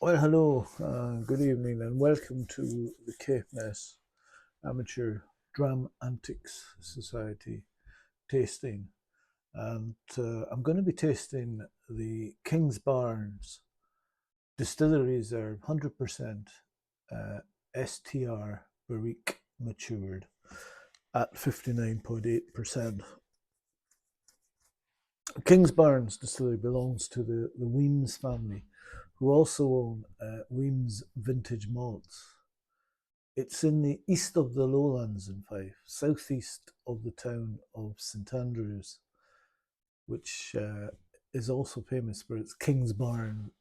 Well, hello, good evening, and welcome to the Caithness Amateur Dram Antics Society tasting. And I'm going to be tasting the Kingsbarns Distillery Reserve 100% Str Barrique matured at 59.8%. Kingsbarns Distillery belongs to the Weems family, who also own Weems Vintage Malts. It's in the east of the lowlands in Fife, southeast of the town of St Andrews, which is also famous for its Kingsbarns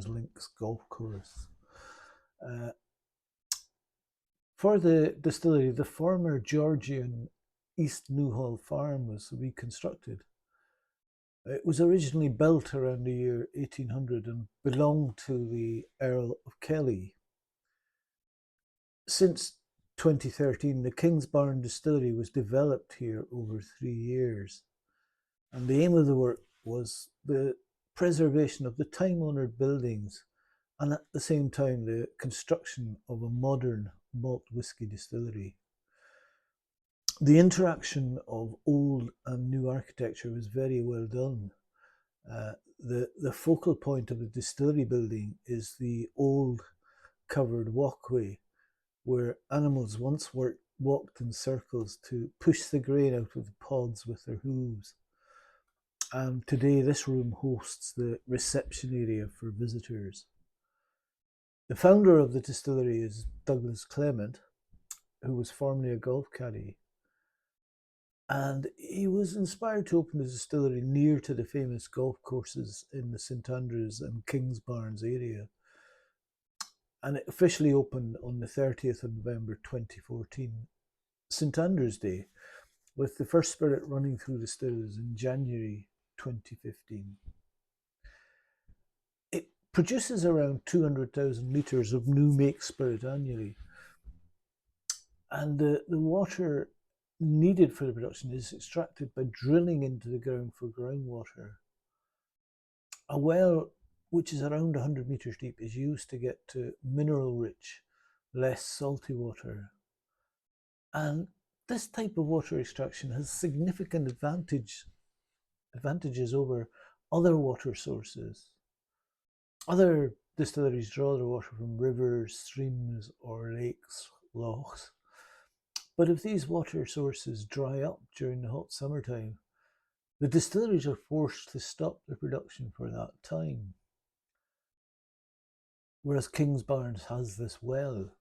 Links golf course. For the distillery, the former Georgian East Newhall farm was reconstructed. It was originally built around the year 1800 and belonged to the Earl of Kelly. Since 2013, the Kingsbarn Distillery was developed here over 3 years, and the aim of the work was the preservation of the time-honoured buildings and at the same time the construction of a modern malt whisky distillery. The interaction of old and new architecture was very well done. The focal point of the distillery building is the old covered walkway where animals once walked in circles to push the grain out of the pods with their hooves. And today this room hosts the reception area for visitors. The founder of the distillery is Douglas Clement, who was formerly a golf caddy. And he was inspired to open a distillery near to the famous golf courses in the St Andrews and Kingsbarns area. And it officially opened on the 30th of November 2014, St Andrews Day, with the first spirit running through the stills in January 2015. It produces around 200,000 litres of new make spirit annually, and the water needed for the production is extracted by drilling into the ground for groundwater. A well, which is around 100 metres deep, is used to get to mineral-rich, less salty water. And this type of water extraction has significant advantages over other water sources. Other distilleries draw their water from rivers, streams, or lakes, lochs. But if these water sources dry up during the hot summertime, the distilleries are forced to stop the production for that time. Whereas Kingsbarns has this well,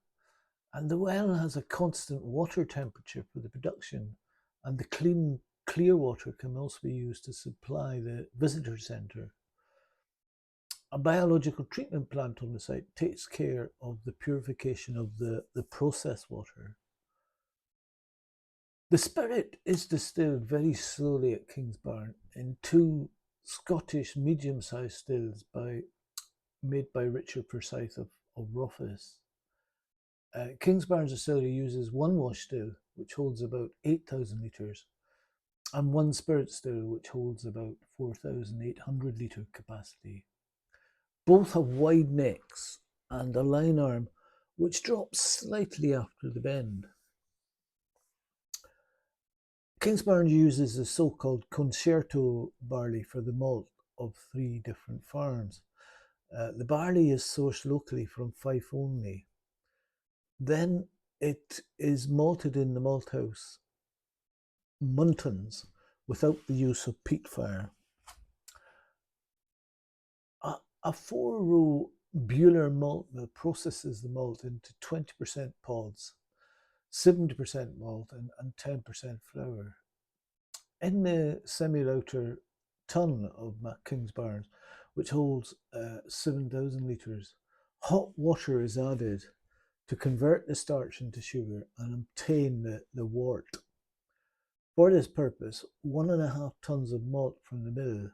and the well has a constant water temperature for the production, and the clear water can also be used to supply the visitor centre. A biological treatment plant on the site takes care of the purification of the process water. The spirit is distilled very slowly at Kingsbarn in two Scottish medium-sized stills made by Richard Forsyth of Rothes. Kingsbarns Distillery uses one wash still, which holds about 8,000 litres, and one spirit still, which holds about 4,800 litre capacity. Both have wide necks and a line arm, which drops slightly after the bend. Kingsbarns uses the so-called concerto barley for the malt of 3 different farms. The barley is sourced locally from Fife only. Then it is malted in the malt house, Muntons, without the use of peat fire. A 4-row Buehler malt mill processes the malt into 20% pods, 70% malt and 10% flour. In the semi-lauter tun of Kingsbarns, which holds 7,000 litres, hot water is added to convert the starch into sugar and obtain the wort. For this purpose, 1.5 tons of malt from the mill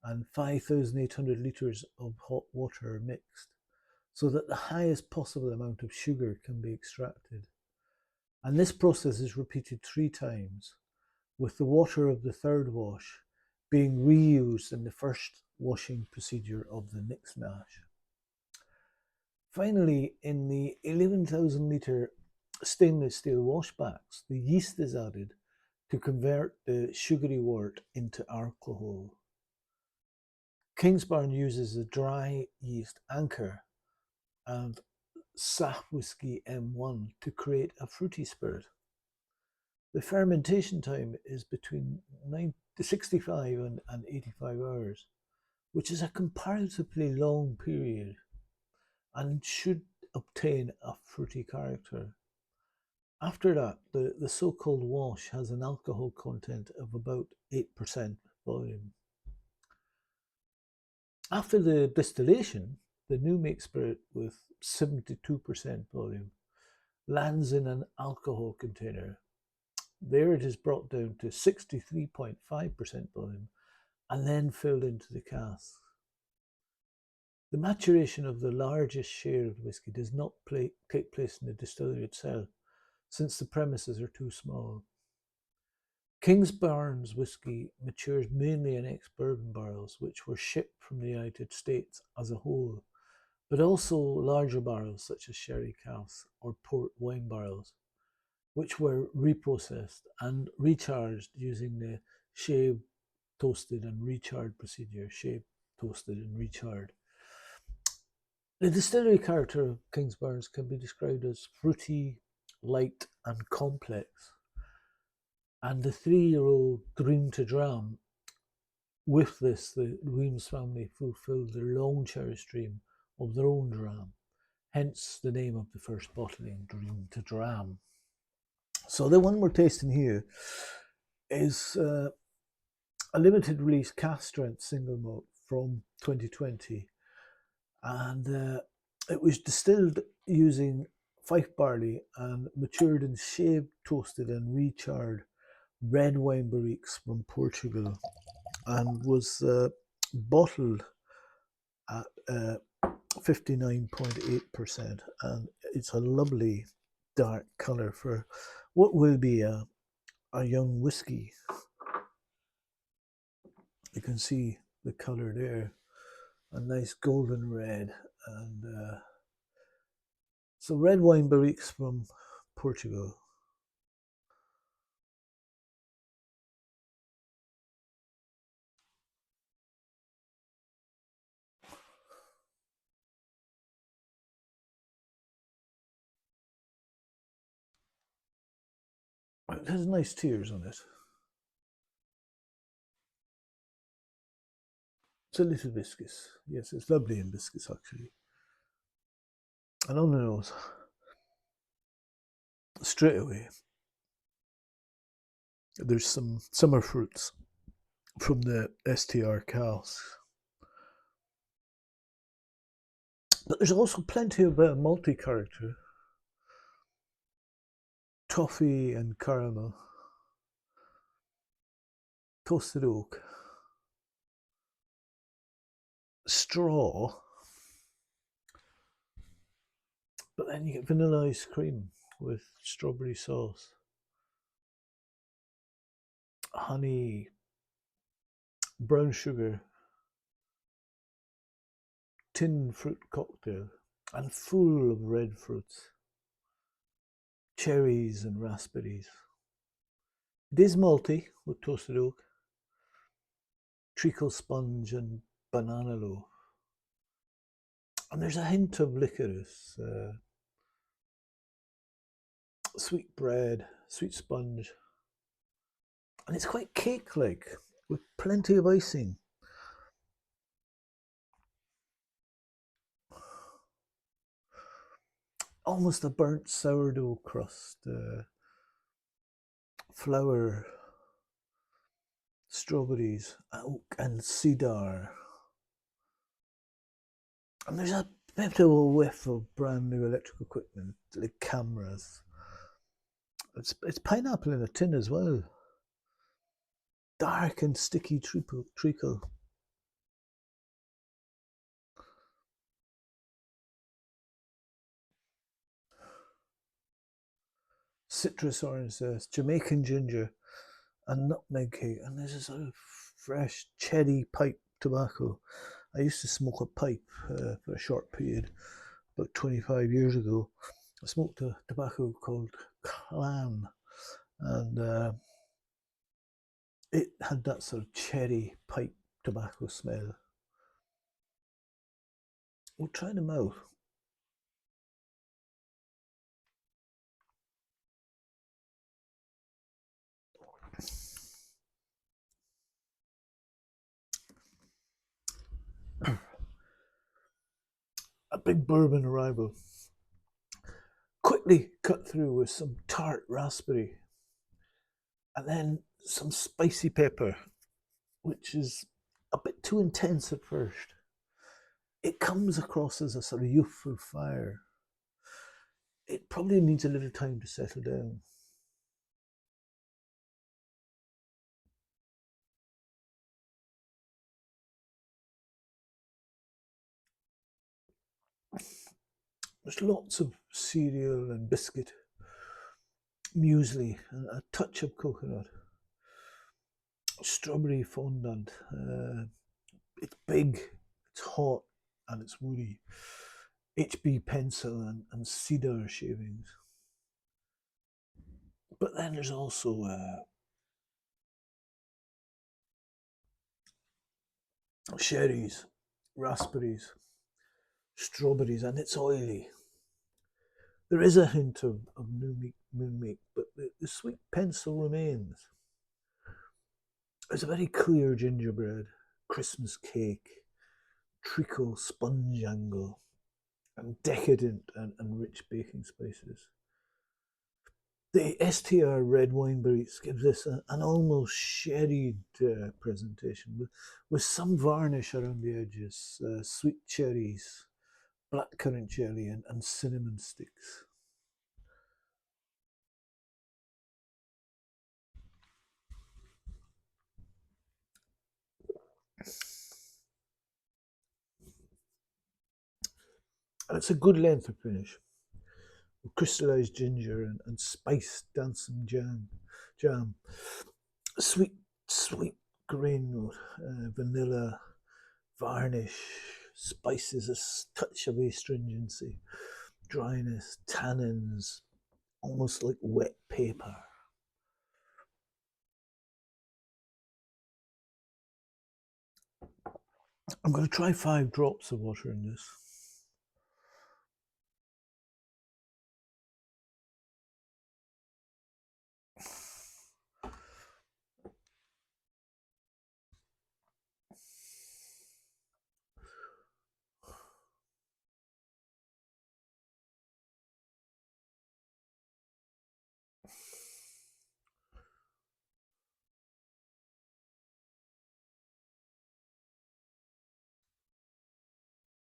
and 5,800 litres of hot water are mixed, so that the highest possible amount of sugar can be extracted. And this process is repeated 3 times, with the water of the third wash being reused in the first washing procedure of the next mash. Finally, in the 11,000 litre stainless steel washbacks, the yeast is added to convert the sugary wort into alcohol. Kingsbarn uses a dry yeast anchor and Sap Whiskey M1 to create a fruity spirit. The fermentation time is between 65 and 85 hours, which is a comparatively long period and should obtain a fruity character. After that, the so-called wash has an alcohol content of about 8% volume. After the distillation, the new make spirit with 72% volume lands in an alcohol container. There it is brought down to 63.5% volume and then filled into the cask. The maturation of the largest share of the whisky does not take place in the distillery itself, since the premises are too small. Kingsbarns whisky matures mainly in ex-bourbon barrels, which were shipped from the United States as a whole, but also larger barrels such as sherry casks or port wine barrels, which were reprocessed and recharged using the shaved, toasted and recharred procedure. Shaved, toasted and recharred. The distillery character of Kingsbarns can be described as fruity, light and complex. And the 3-year-old Dream to Dram, with this, the Weems family fulfilled their long cherished dream of their own dram, hence the name of the first bottling, Dream to Dram. So the one we're tasting here is a limited release cask strength single malt from 2020, and it was distilled using Fife barley and matured in shaved, toasted and recharred red wine barriques from Portugal, and was bottled at 59.8%, and it's a lovely dark colour for what will be a young whiskey. You can see the colour there, a nice golden red, and so red wine barriques from Portugal. It has nice tears on it. It's a little viscous. Yes, it's lovely and viscous actually. And on the nose, straight away, there's some summer fruits from the STR casks. But there's also plenty of malty character. Toffee and caramel. Toasted oak. Straw. But then you get vanilla ice cream with strawberry sauce. Honey. Brown sugar. Tin fruit cocktail. And full of red fruits. Cherries and raspberries. It is malty with toasted oak, treacle sponge and banana loaf. And there's a hint of licorice, sweet bread, sweet sponge. And it's quite cake-like, with plenty of icing. Almost a burnt sourdough crust, flour, strawberries, oak and cedar. And there's a bit of a whiff of brand new electrical equipment, like cameras. It's pineapple in a tin as well. Dark and sticky treacle. Citrus orange zest, Jamaican ginger, and nutmeg cake. And there's a sort of fresh cherry pipe tobacco. I used to smoke a pipe for a short period about 25 years ago. I smoked a tobacco called Clan, and it had that sort of cherry pipe tobacco smell. We'll try the mouth. A big bourbon arrival. Quickly cut through with some tart raspberry, and then some spicy pepper, which is a bit too intense at first. It comes across as a sort of youthful fire. It probably needs a little time to settle down. There's lots of cereal and biscuit, muesli, and a touch of coconut. Strawberry fondant. It's big, it's hot, and it's woody. HB pencil and cedar shavings. But then there's also cherries, raspberries, strawberries, and it's oily. There is a hint of moonmeat, but the sweet pencil remains. There's a very clear gingerbread, Christmas cake, treacle sponge angle, and decadent and rich baking spices. The STR red wine barriques gives this an almost sherried presentation with some varnish around the edges, sweet cherries, blackcurrant jelly, and cinnamon sticks. And it's a good length of finish. Crystallized ginger and spiced dancing jam. Sweet, sweet grain note, vanilla, varnish, spices, a touch of astringency, dryness, tannins, almost like wet paper. I'm going to try 5 drops of water in this.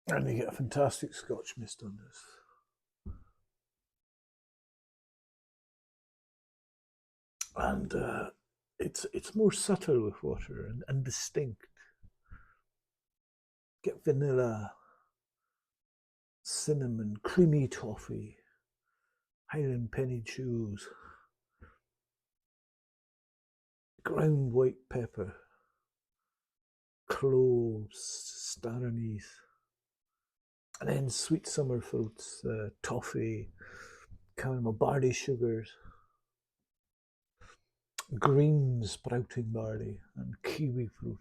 And you get a fantastic Scotch mist on this. And it's more subtle with water and distinct. Get vanilla, cinnamon, creamy toffee, Highland penny chews, ground white pepper, cloves, star anise, and then sweet summer fruits, toffee, caramel, barley sugars, green sprouting barley, and kiwi fruit.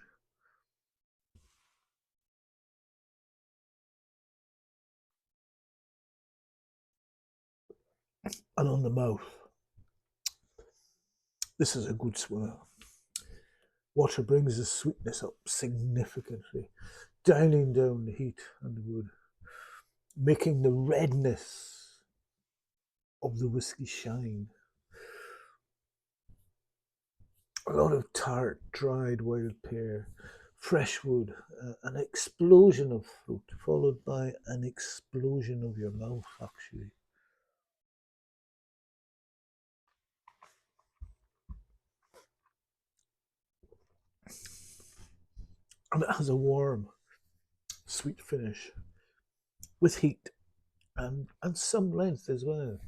And on the mouth, this is a good swimmer. Water brings the sweetness up significantly, dialing down the heat and the wood, making the redness of the whiskey shine. A lot of tart, dried wild pear, fresh wood, an explosion of fruit, followed by an explosion of your mouth, actually. And it has a warm, sweet finish with heat and some length as well.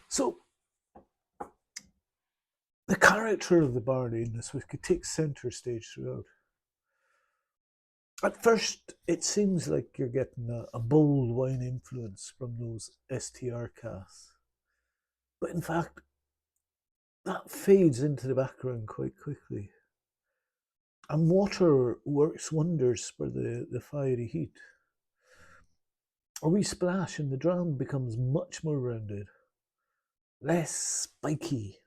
So, the character of the barley in this whiskey takes centre stage throughout. At first, it seems like you're getting a bold wine influence from those STR casks. But in fact, that fades into the background quite quickly. And water works wonders for the fiery heat. A wee splash and the dram becomes much more rounded, less spiky.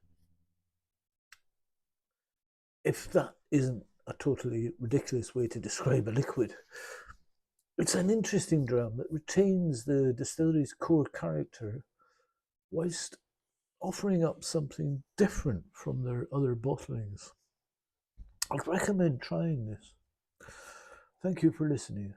If that isn't a totally ridiculous way to describe a liquid, it's an interesting dram that retains the distillery's core character whilst offering up something different from their other bottlings. I'd recommend trying this. Thank you for listening.